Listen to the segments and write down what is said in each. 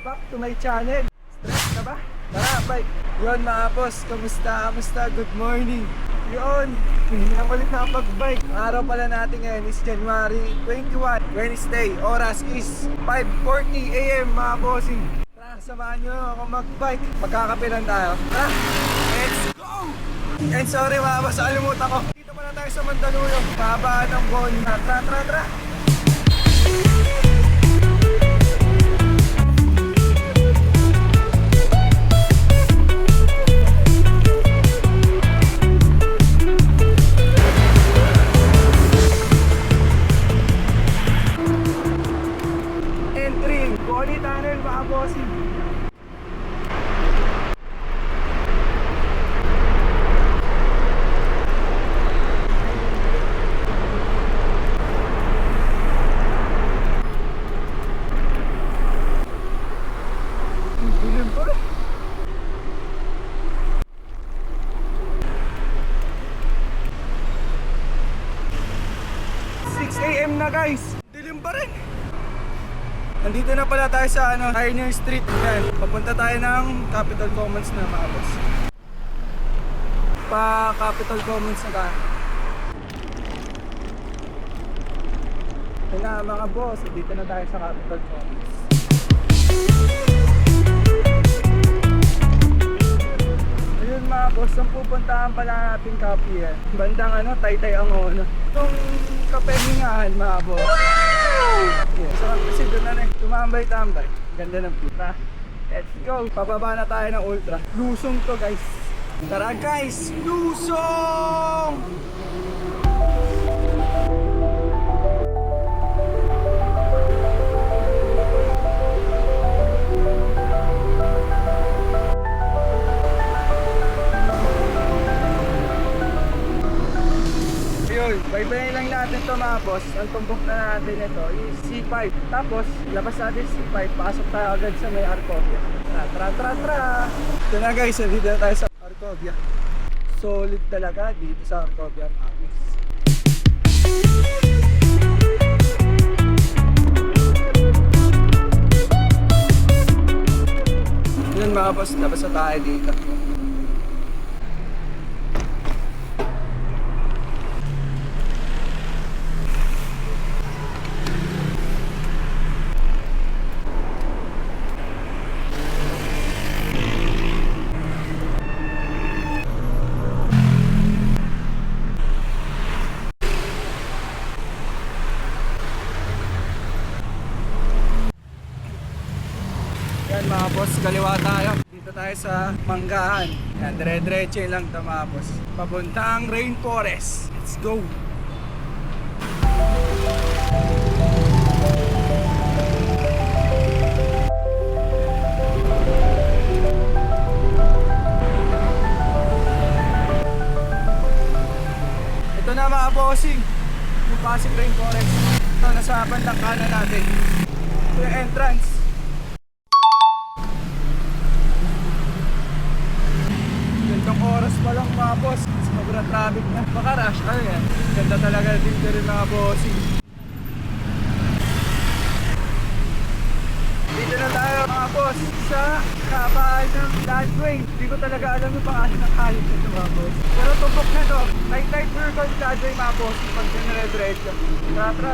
back to my channel. Stress ka ba? Tara, bike. Yun mga boss, kamusta? Good morning. Yun, hindi na ulit nakapag-bike. Araw pala natin ngayon is January 21, Wednesday. Oras is 5:40 AM mga bossing. Tara, samahan nyo ako mag-bike. Magkakapilan tayo. Tara, let's go! And sorry mga boss, alimutan ko. Dito pala tayo sa Mandaluyong. Babaan ng Boni. Tara. Entering Boni Tunnel mga bossing. Dilim pa rin. 6 AM na guys. Dilim pa rin. Nandito na pala tayo sa Pioneer Street. Yan. Papunta tayo ng Capital Commons na mga boss. Pa Capital Commons na tayo. Yan na mga boss. Dito na tayo sa Capital Commons. Ayun mga boss, ang pupuntahan pala natin kape yan. Bandang Taytay Angono. Itong kapehingahan mga boss. Wow! Yeah, sarap kasi doon na tumambay-tambay. Ganda ng puta. Let's go! Pababa na tayo ng ultra. Lusong to guys. Tara guys! Lusong! Bye-bye lang natin to mga boss. Ang tumbok na natin ito is C5. Tapos, labas natin C5. Pasok tayo agad sa may Arcovia. Tara. Ito na guys, dito na tayo sa Arcovia. Solid talaga dito sa Arcovia mga boss. Yun mga boss, labas na tayo dito. Yan mga boss, kaliwa tayo. Dito tayo sa Manggahan. Yan, dire-diretso lang ito mga boss. Papuntang Rainforest. Let's go! Ito na mga bossing, yung Pasig Rainforest. Ito, nasa bandang kanan natin. Ito yung entrance. Oras pa lang mga boss, sobrang traffic na. Baka rush, yan. Ganda talaga dito rin mga bossing. Dito na tayo mga boss sa kabahan ng Flatway. Hindi ko talaga alam yung pangalan ng kalit nito mga boss. Pero tubok na to. Night Virgon Flatway mga boss. Pag dinire-diretso. Tara.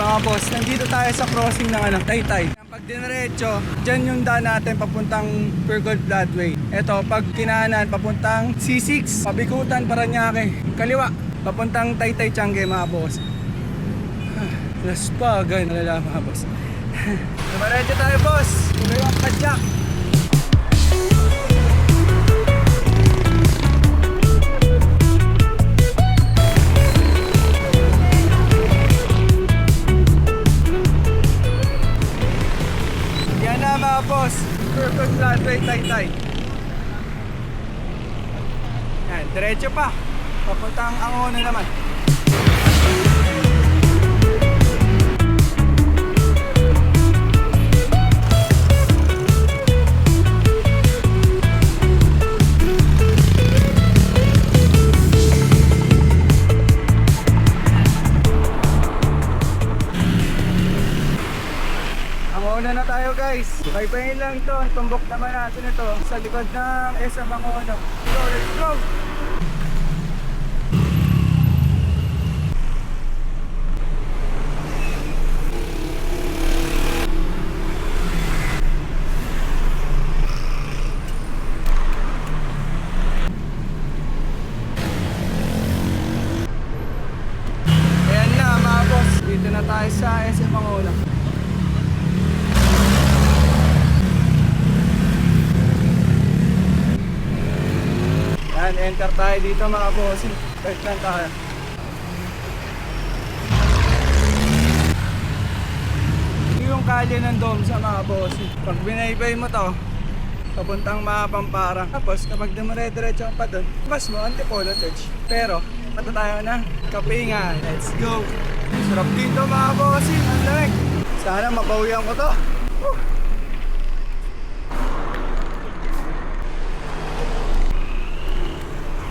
Mga boss, nandito tayo sa crossing ng Taytay. Pag diniretso, dyan yung daan natin papuntang Pure Bloodway. Ito, pag kinanan, papuntang C6, Pabikutan, Paranaque. Kaliwa, papuntang Taytay, Tiangge mga boss. Laspagan, nalala mga boss. Dumaretso tayo boss, tuloy ang kadyak. Diretso pa. Papuntang Angono naman. Angono na tayo guys. Paypayin lang ito. Tumbok naman natin ito sa likod ng SM Angono. So let's go! Ayan na mga boss. Dito na tayo sa SM Angono. Yan, enter tayo dito mga boss. Wait lang tayo. Ito yung kalye ng Dome sa mga boss. Pag binaybay mo to, papuntang mga Pampara. Tapos kapag dumire-diretso pa doon, mas mo Antipolo Church. Pero, pata tayo na Kapingan. Let's go! Sarap dito mga boss. Ang lamig. Sana mabawian ko to.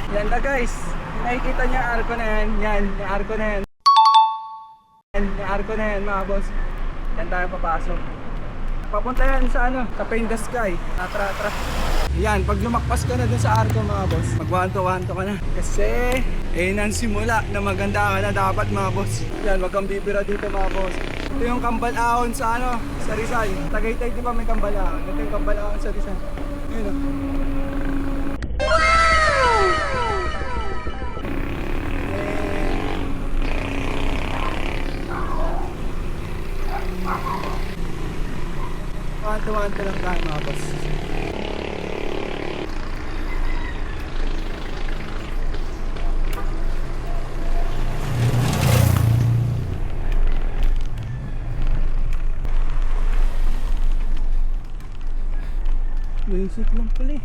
Yan na guys, nakikita niya arko na yan, yan, yung arko na yan. Yan, yung arko na yan mga boss. Yan tayo papasok. Papunta yan sa ano, sa Paint the Sky. Atra. Yan, pag lumakpas ka na dun sa arko mga boss, mag wanto ka na. Kasi, ang simula na maganda ka na dapat mga boss. Yan, wag kang bibira dito mga boss. Ito yung Kambal-ahon sa ano, sa Rizal. Tagaytay di ba may Kambal-ahon? Ito yung Kambal-ahon sa Rizal. Yun o. Wanto lang tayo mga boss. Basic lang pala eh.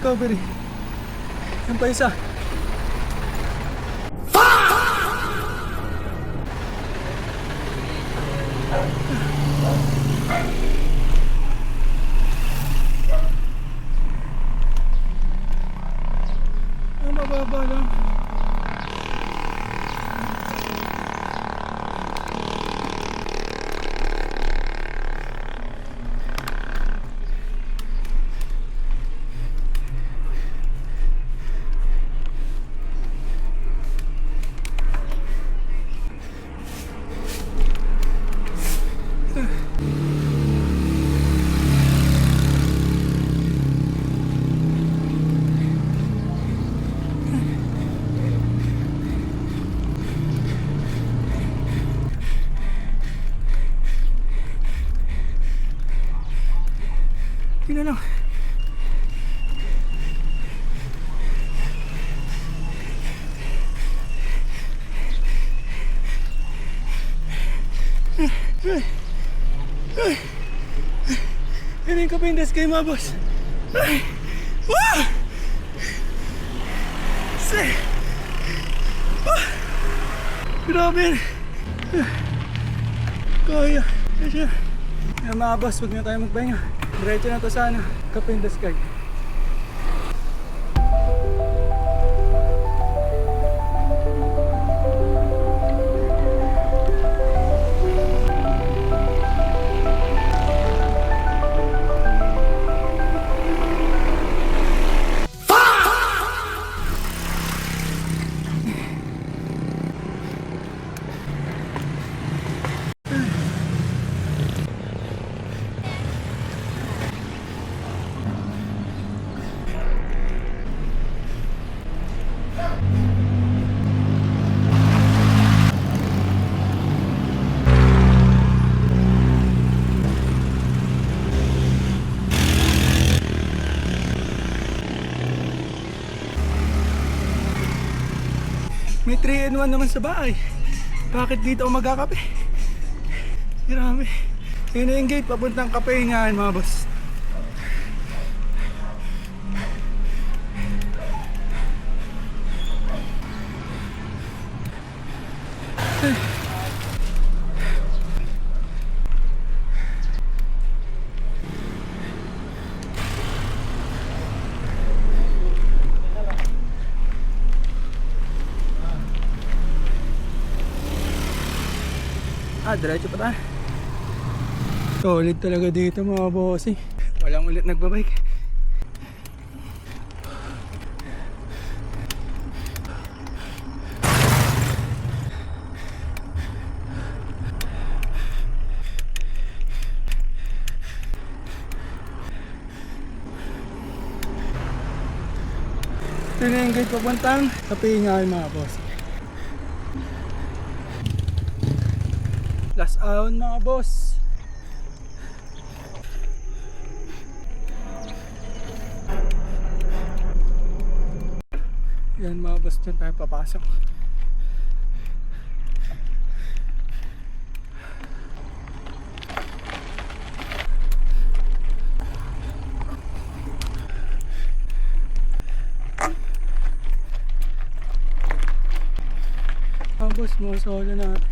Recovery. Yan pa isa. Mababa lang. Yun na lang. Yan yung Kapingan Sky mga boss. Wow! Grabe yan. Kaya. Yan mga boss, huwag na tayo magpahinga. Diretso na to sa ano, Kapingan Sky. may 3-in-1 naman sa bahay. Bakit dito ako magkakape? Grabe. Yun na yung gate, papuntang Kapahingahan mga boss. Diretso pa tayo. Solid talaga dito mga bossing. Walang ulit nagbabike. Ito na yung gate papuntang Kapahingahan mga bossing. Last hour mga boss. Yan mga boss, dyan tayo papasok. Mga boss, mga solo natin.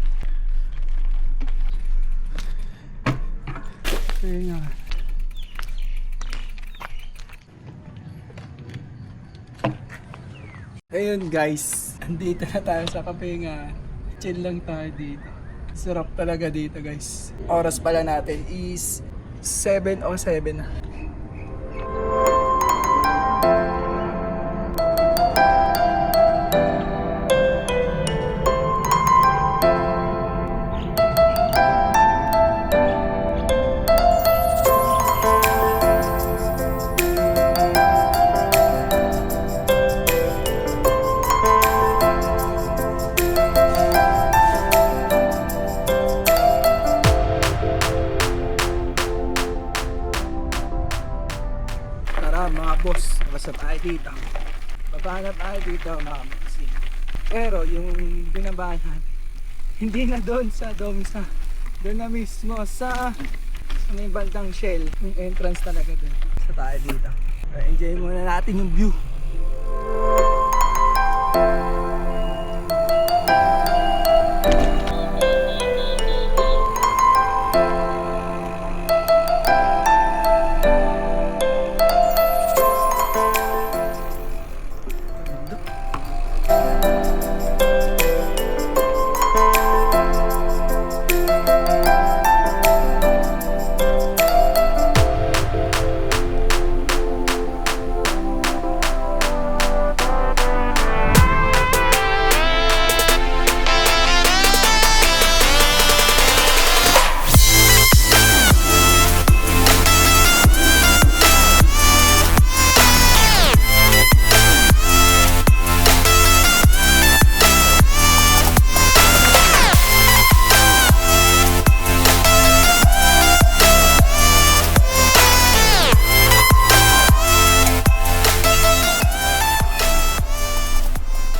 Kapahingahan. Ayun guys, andito na tayo sa Kapahingahan. Chill lang tayo dito. Sarap talaga dito guys. Oras pala natin is 7:07 na. Mga boss, basta tayo dito. Baba na tayo dito mga boss. Pero yung binabahan natin, hindi na doon sa Domisa. Doon na mismo sa may bandang Shell. Yung entrance talaga doon. Basta tayo dito. Enjoy muna natin yung view.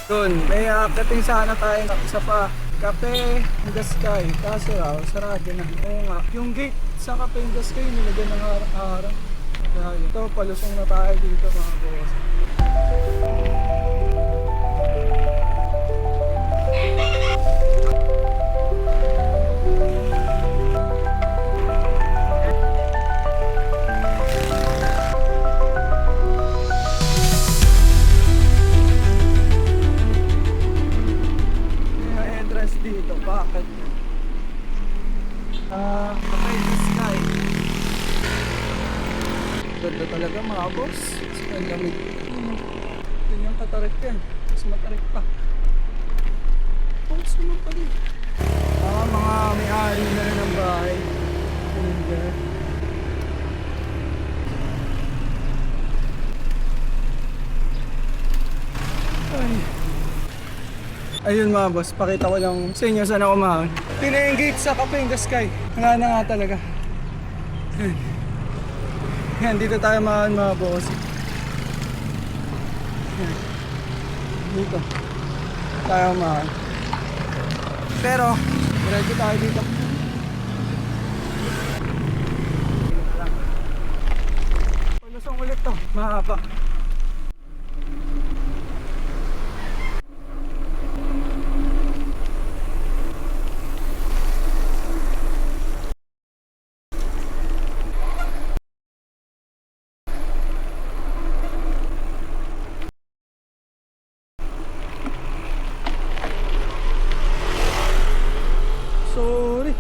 Doon, may akating sana tayo ng isa pa. Cafe in the Sky. Kaso raw, sarado na. Oo nga, yung gate sa Cafe in the Sky nilagyan ng harang. Kaya ito, palusong na tayo dito mga boss. Dito, bakit? Cafe in the Sky. Ganda talaga mga boss. Ang lamig. Yun yung katarik yan. Mas matarik pa. Boss naman pa rin. Mga may-ari na rin ng bahay. Ay. Ayun mga boss, pakita ko lang sa inyo saan ako mahon. Ito na yung gate sa Cafe in the Sky. Nga na nga talaga. Yan, dito tayo mahon mga boss. Yan. Dito. tayo mahal. Pero, diretso tayo dito. Palusong ulit to, mahaba. Sorry.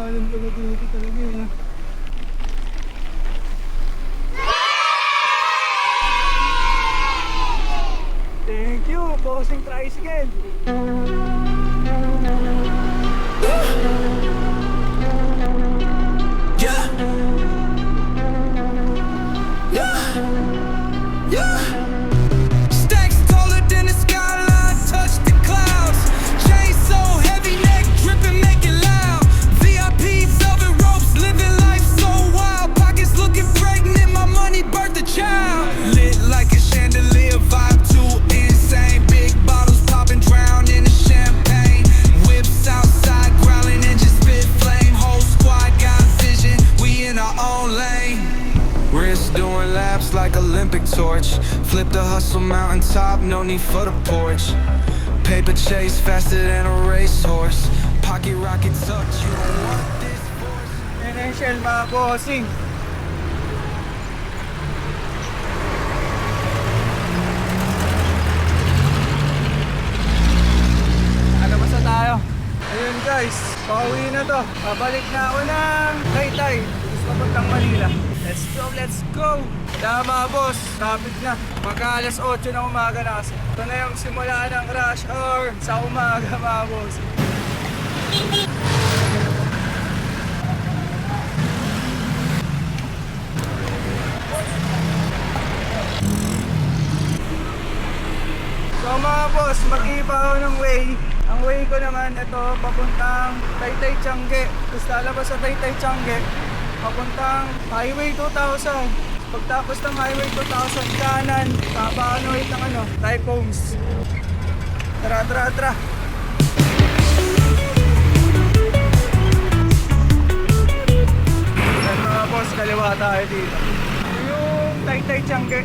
Alam ko na dito talaga yun. Thank you, bossing tricycle. Yeah. Yeah. Yeah. Stacks taller than the skyline, touch the clouds. Chain so heavy, neck dripping, make it loud. VIP velvet ropes, living life so wild. Pockets looking pregnant, my money birthed a child. Lit like a chandelier, vibe too insane. Big bottles popping, drown in the champagne. Whips outside, growling and just spit flame. Whole squad got vision, we in our own lane. Wrist doing laps like Olympic torch. Flip the hustle mountaintop, no need for the porch. Paper chase faster than a racehorse. Pocket rockets up, you don't want this force. Financial mga bossing. Ano ba sa tayo? Ayun guys, pauwi na to. Pabalik na ako ng Taytay. Gusto papuntang Manila. Let's go, let's go! Kaya mga boss, traffic na. Magka alas 8 ng umaga na kasi. Ito na yung simula ng rush hour sa umaga mga boss. So mga boss, mag-iba ako ng way. Ang way ko naman, ito, papuntang Taytay Tiangge. Tapos lalabas sa Taytay Tiangge, papuntang Highway 2000. Pagtapos ng Highway 2000, kanan, kabaan ulit ng Typhoons. Tara, tara, tara. Yan mga boss, kaliwa tayo dito. Yung Taytay Tiangge.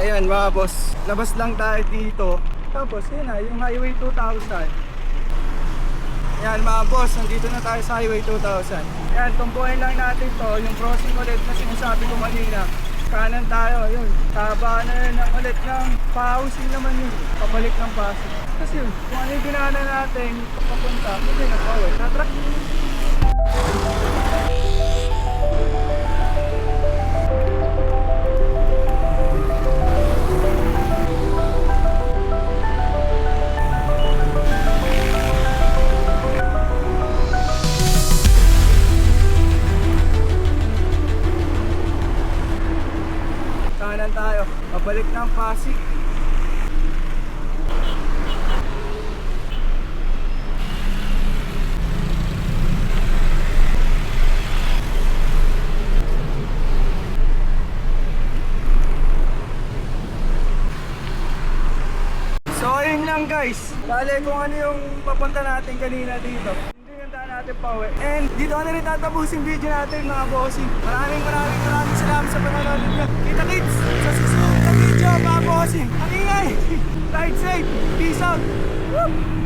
Ayan mga boss, labas lang tayo dito. Tapos yun na, yung Highway 2000. Ayan mga boss, nandito na tayo sa Highway 2000. Ayan, tumbuhin lang natin to, yung crossing ulit na sinasabi ko kanina. Kanan tayo, yun. Taba na yun ang ulit ng pa-housing naman yun. Pabalik ng Pasig. Kasi yun, kung ano yung dinaanan natin, papunta, hindi na pauwi. Tatrack. Kanan tayo, pabalik ng Pasig. So ayun lang guys, bale kung ano yung papunta natin kanina dito, hindi yung daan natin pauwi. And dito na rin tatapusin video natin mga bossing. Maraming salamat sa panonood nyo. Kita kits sa susunod na video mga bossing. Ang ingay! Ride safe! Peace out! Woo!